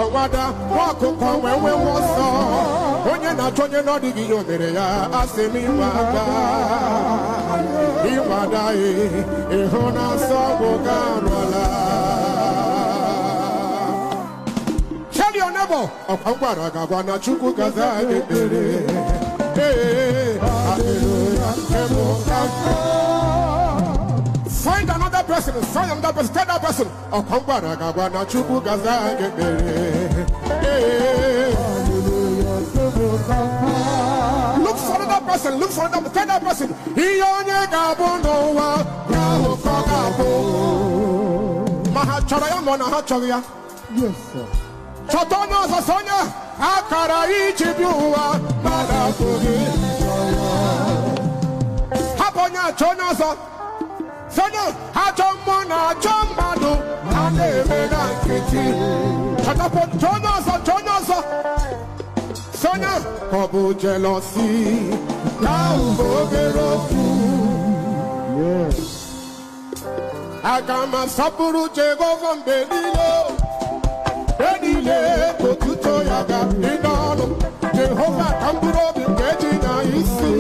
Kọwada wako kọwe we wọsọ onye na-achọ onye n'ọdịghị ya omere ya asị m ịwada ịhụ na nsọ bụ garụla. Tell your neighbor ọkwa gwara gagwa na Chukwu gaza ekpere. Find another person, tell that person, ọkwa gwara gagwa na Chukwu gaza ekpere. Look for another person, tell that person, ihe onye ga-abụ n'ụwa ya ụkọ ga-abụ. Ma ha chọrọ ya ma ọ na ha chọrọ ya. Yes, sir. Chọta onye ọzọ sị onye akara iji bi ụwa mmadụ abụghị. Hapụ onye achọ onye ọzọ. Sị onye achọ mmụọ na achọ mmadụ a na-eme na nkịtị. Chọta onye ọzọ. Sị onye ọ bụ jealousy na obere okwu. Aga m asọpụrụ Jehova mgbe niile. Enile otuto ya ga ịnọnụ Jehova ka mkpụrụ obi nke ji na isi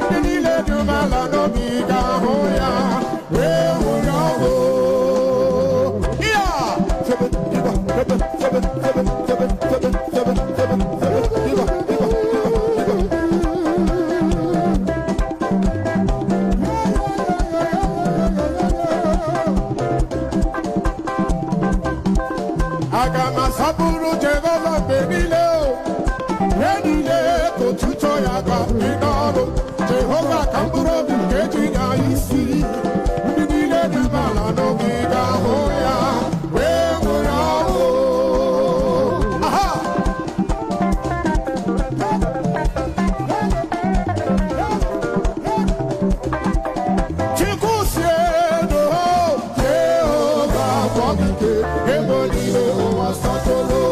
ndị niile dị umeala n'obi ga-ahụ ya wee hụ ya ọhụụ. Aga m asọpụrụ Jehova mgbe niile enile otuto ya ga ịnọnụ Jehova ka mkpụrụ obi nke ji ya isi ndị niile dị umeala n'obi ga-ahụ ya wee hụ ya ọhụụ. Chukwu si elu Jehova gbọgide ebe niile ụwa sọtụrụ.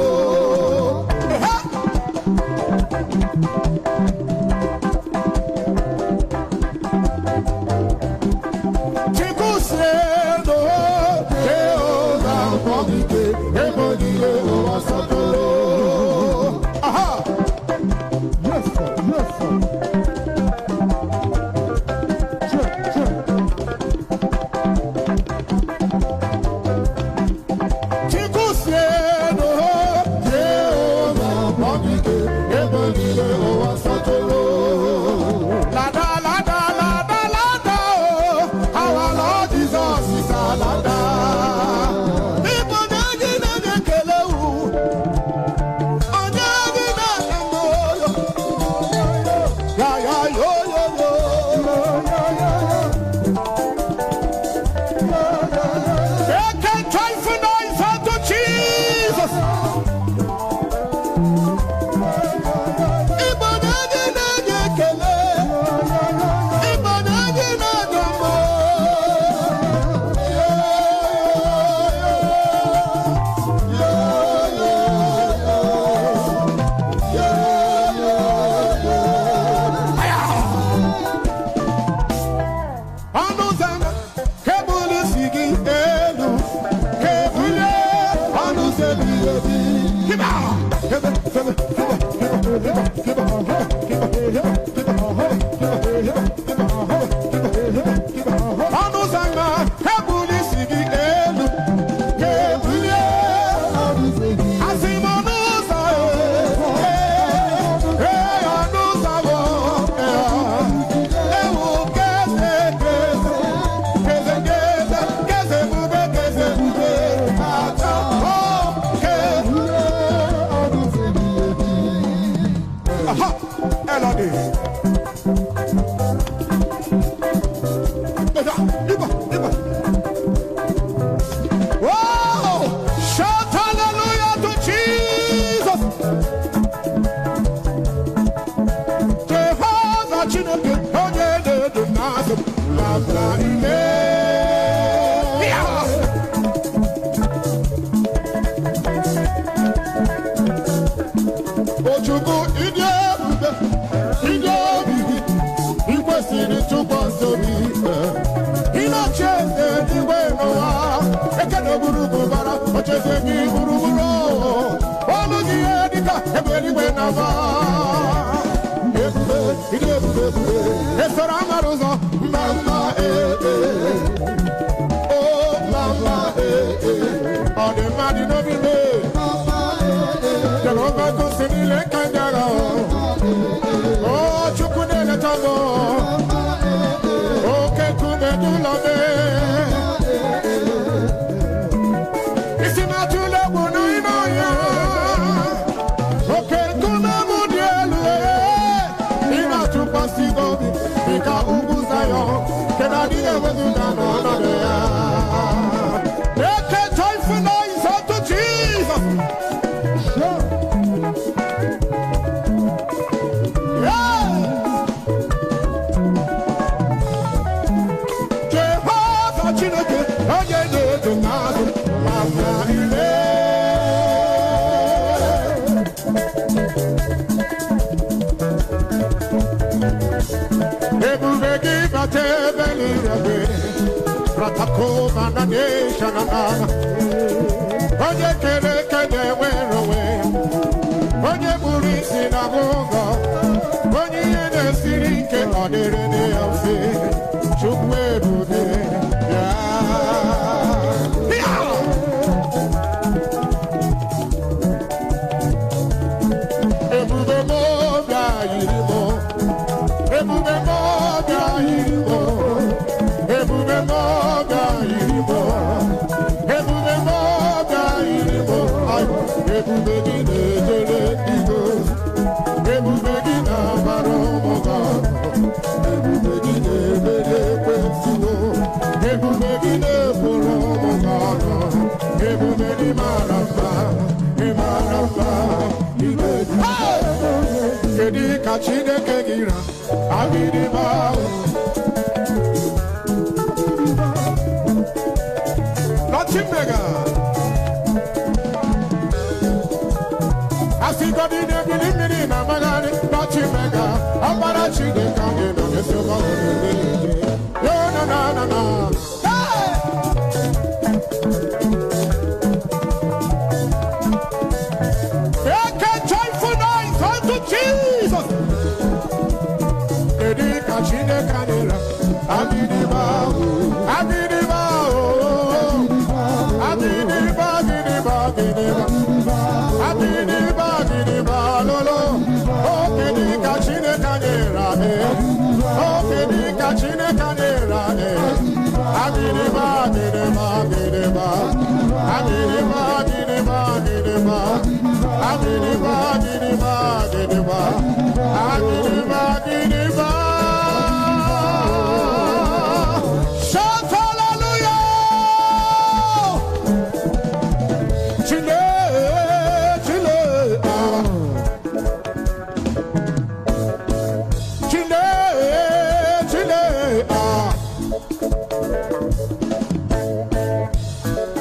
Chukwu si elu Jehova gbọgide ebe niile ụwa sọtụrụ. Yes, sir. Yes, sir. Ojukwu ịdị ebube ịdị obibi ikwesịrị ntụkwasị obi ịnọchi eze n'igwe n'ụwa ekene gburugburu bara ocheeze gị gburugburu ebeli wenava esora maruzo mama oh mama on the madi no be me Jehovah go sini le kanjara oh chukune le tamo oh ke kume dulame isima tule bono inoya okay kume mudielu ina tupasigo bika uguzayo kenadi ewedu dano na ya make a joyful noise unto Jesus. Ratakova na nation Oye kere kene werowe Oye burisi na bongo Oye yene sirike odere ne afe Chukwe rude Ebube mo bia yirimo Ebube mo bia yirimo Ebube mo bia yirimo Ebube mo bia yirimo Ebube gine jele digo Ebube gina baro moga Ebube gine bele kwesigo Ebube gine puro moga Ebube ni maramba Kedi kachide kegira Abidi bao Chimega Asigodi ne bilimiri na magani Chimega Ambara chide kange no nesoga Yo na na na na Make a joyful noise unto Jesus Kedi kachide kanela Abidi bao Abidi bao Lolo, oh, Kedi Kachine Kanera, oh, Kedi Kachine Kanera, Abiriba, Abiriba, Abiriba, Abiriba, Abiriba, Abiriba, Abiriba, Abiriba, Abiriba, Abiriba. Shout hallelujah!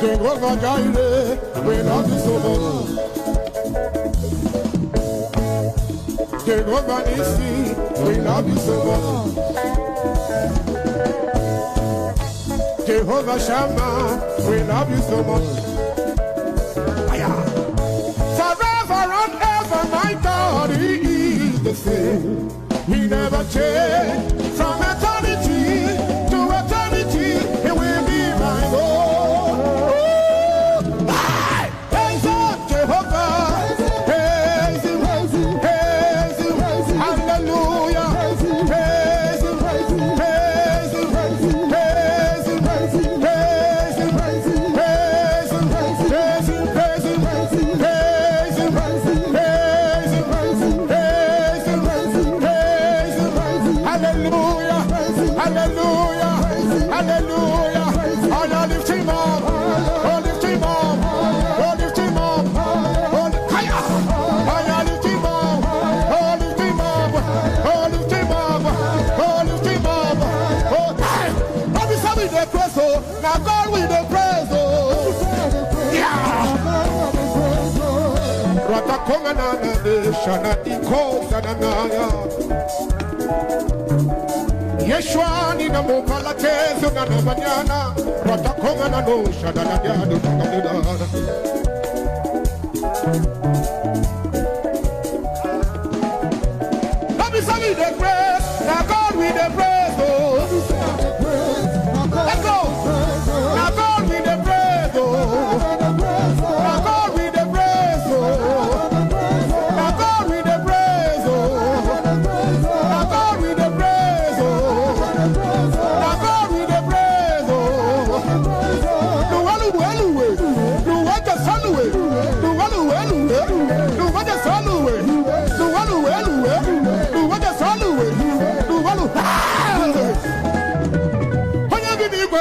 Jehovah Jireh, we love you so much. Jehovah Nissi, we love you so much. Jehovah Shammah, we love you so much. Forever and ever, my God, He is the same. He never changed. From eternity to eternity, He will be my Lord. Now God with the praise, oh yeah. Ratakonga na shana iko sananaya. Yeshua ni na mukala tezo na banyana. Ratakonga na shana na yado na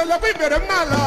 bella qui per mala.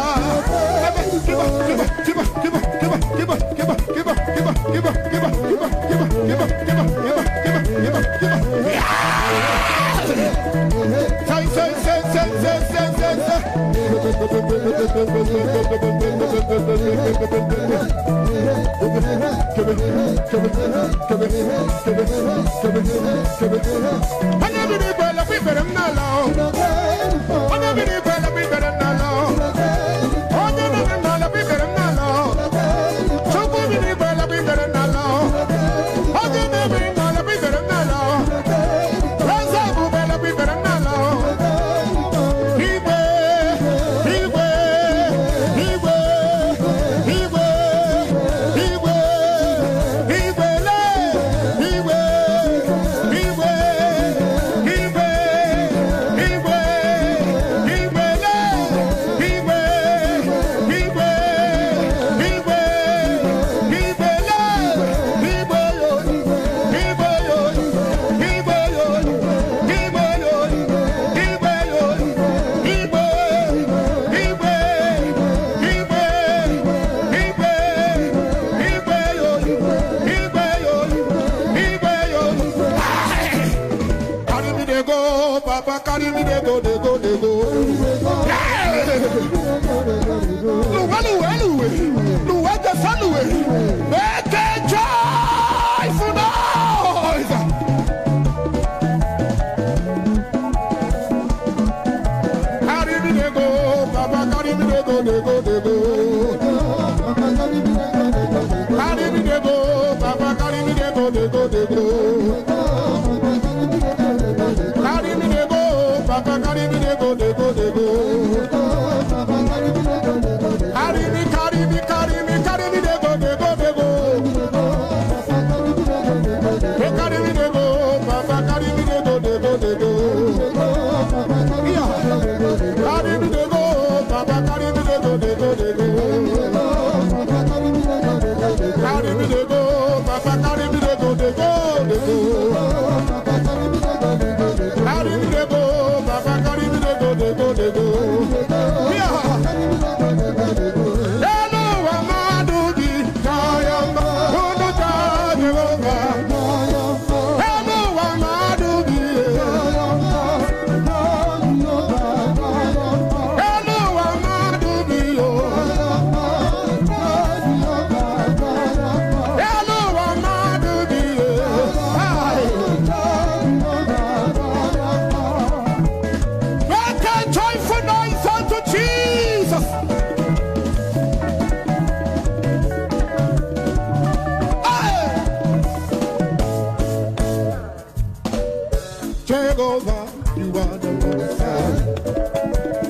Jehovah, you are the Most High.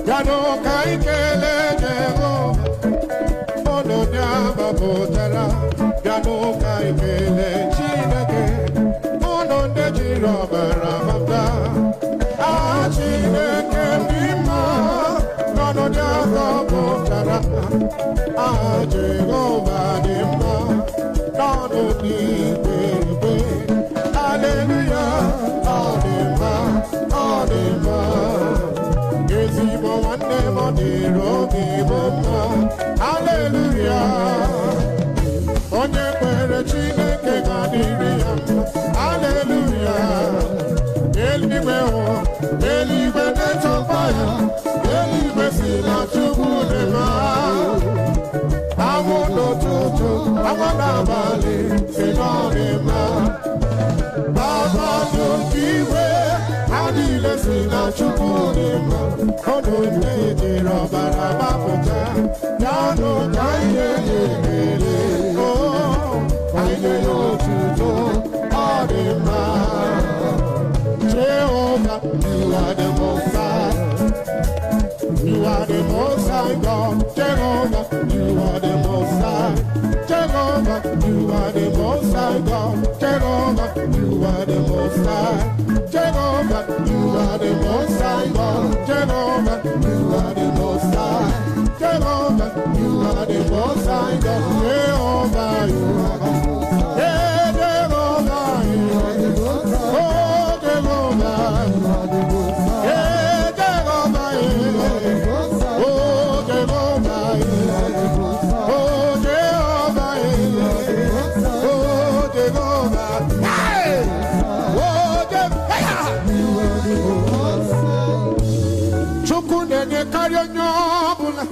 Yano kaikele Jehovah, ono nyama botara. Yano kaikele chineke, ono ndejiro baramanda. Chineke bima, ono nyama botara. Jehovah bima, ono ni bebe. Hallelujah, hallelujah. Onye kwere Chineke ga-adịrị ya mma. Hallelujah. Eluigwe na-etokwa ya. Eluigwe si na Chukwu na-eme anwụ n'ụtụtụ, anwụ n'abalị si n'ọrịma. Baba n'obi iwe, ha niile si na Chukwu na-eme. Ọnụ ndị jiri ọbara gbapụta, ya nụ ka ihe na-emere. Anyị n'ụtụtụ, ọ dị mma. Jehovah, you are the Most High. You are the Most High God. Jehovah, you are the Most High. Jehovah, you are the Most High God. Jehovah, you are the Most High. Jehovah, you are the Most High God. Jehovah, you are the Most High. Jehovah, you are the Most High God. Jehovah, you are the Most High. chukwu na-enye karịa onye ọbụla